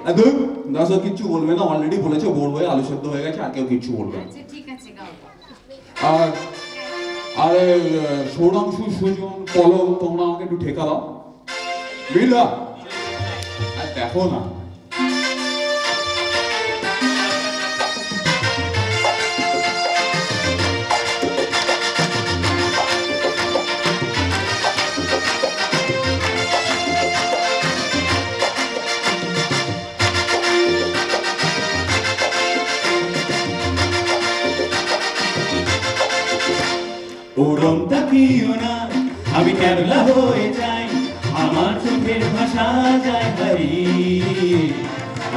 একদম দাদা কিচ্ছু বলবে না, অলরেডি বলেছে বোর হয়ে আলু সেদ্ধ হয়ে গেছে, আর কেউ কিচ্ছু বলবে না। আচ্ছা ঠিক আছে গাও। আর আরে সৌরাংশু, সুজন, পলক, তোমরা আমাকে একটু ঠেকা দাও বুঝলা? আর দেখো না ওরম তাকিও না, আমি ক্যাবলা হয়ে যাই, আমার চোখের ভাষা যায় হারিয়ে,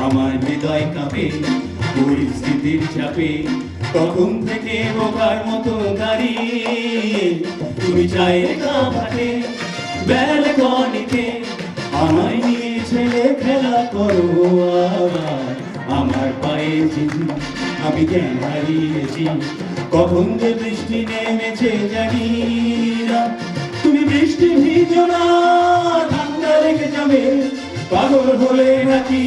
আমার হৃদয় কাঁপে পরিস্থিতির চাপে, তখন থেকে বোকার মতো দাঁড়িয়ে তুমি চায়ের কাপে ব্যালকনিতে আমায় নিয়ে ছেলে খেলা করো আবার, আমার পায়ে চিঠি আমি জ্ঞান হারিয়েছি, কখন যে বৃষ্টি নেমেছে জানি না, তুমি বৃষ্টি ভিজো না, ঠান্ডা লেগে যাবে, পাগল হলে নাকি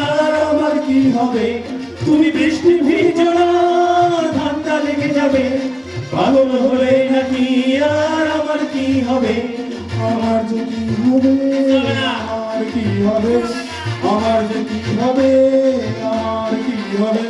আর আমার কি হবে, তুমি বৃষ্টি ভিজো না, ঠান্ডা লেগে যাবে, পাগল হলে নাকি আর আমার কি হবে, আমার যে কি হবে, আমার কি হবে, আমার যে কি হবে, আমার কি হবে।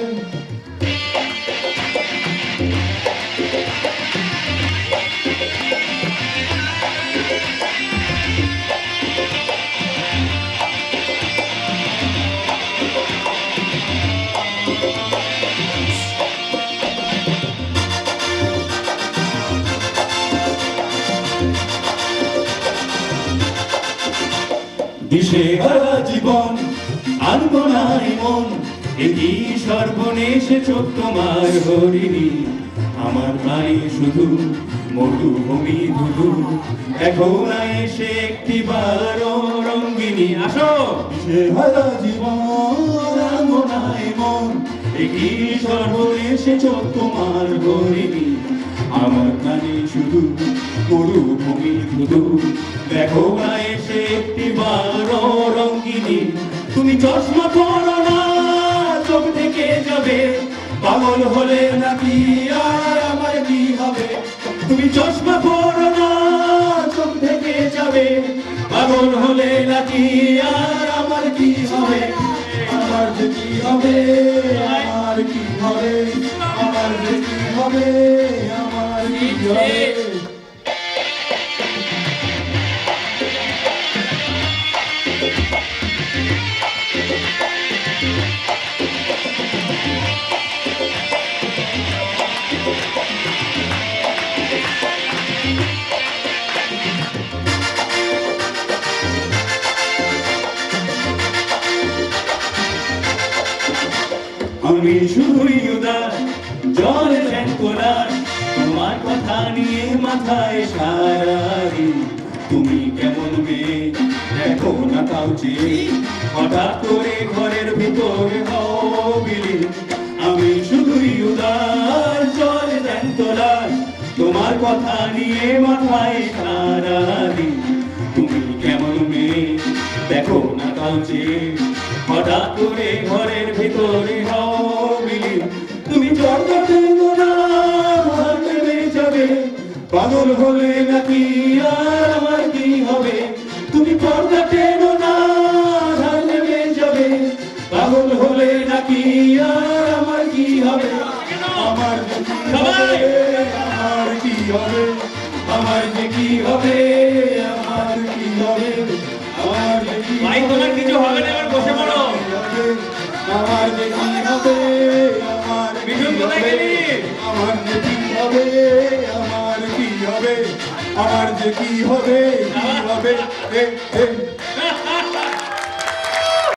দিশেহারা জীবন আনবো নাই মন, একই সর্বনেশে চোখ তোমার হরিণী, আমার গায়ে শুধু মরুভূমি ধুধু, দেখো না এসে একটি বারো রঙ্গিনী, আসো। দিশেহারা জীবন আনবো নাই মন, একই সর্বনেশে চোখ তোমার হরিণী, আমার কানে শুধু মরুভূমি ধুধু, দেখো না এসে একটি বারো রঙ্গিনী, তুমি চশমা পরো না, চোখ থেকে যাবে, পাগল হলে নাকি আর আমার কি হবে, তুমি চশমা পরো না, চোখ থেকে যাবে, পাগল হলে নাকি আর আমার কি হবে, আমার যে কি হবে, আমার কি হবে, আমার যে কি হবে, আমার কি হবে। আমি শুধুই উদাস, জল ঠেঙ্কোলাস, তোমার কথা নিয়ে মাথায় সারাদিন, তুমি কেমন মেয়ে দেখো না কাউচে, হঠাৎ করে ঘরের ভিতরে হও বিলীন, আমি শুধুই উদাস, জল ঠেঙ্কোলাস, তোমার কথা নিয়ে মাথায় সারাদিন, তুমি কেমন মেয়ে দেখো না কাউচে, হঠাৎ করে ঘরের ভিতরে হও বিলীন, তুমি পর্দা টেনো না, ভার নেমে যাবে, পাগল হলে নাকি আর আমার কি হবে, তুমি পর্দা টেনো না, ভার নেমে যাবে, পাগল হলে নাকি আর আমার কি হবে, আমার যে কি হবে, আমার কি হবে, আমার যে কি হবে, আমার কি হবে, আমার যে কি ভাই তোমার কিছু হবে না, এবার বসে পড়ো। আমার যে কি হবে, আমার বিষ্ণু কোথায় গেলি? আমার যে কি হবে, আমার কি হবে, আমার যে কি হবে, কি হবে,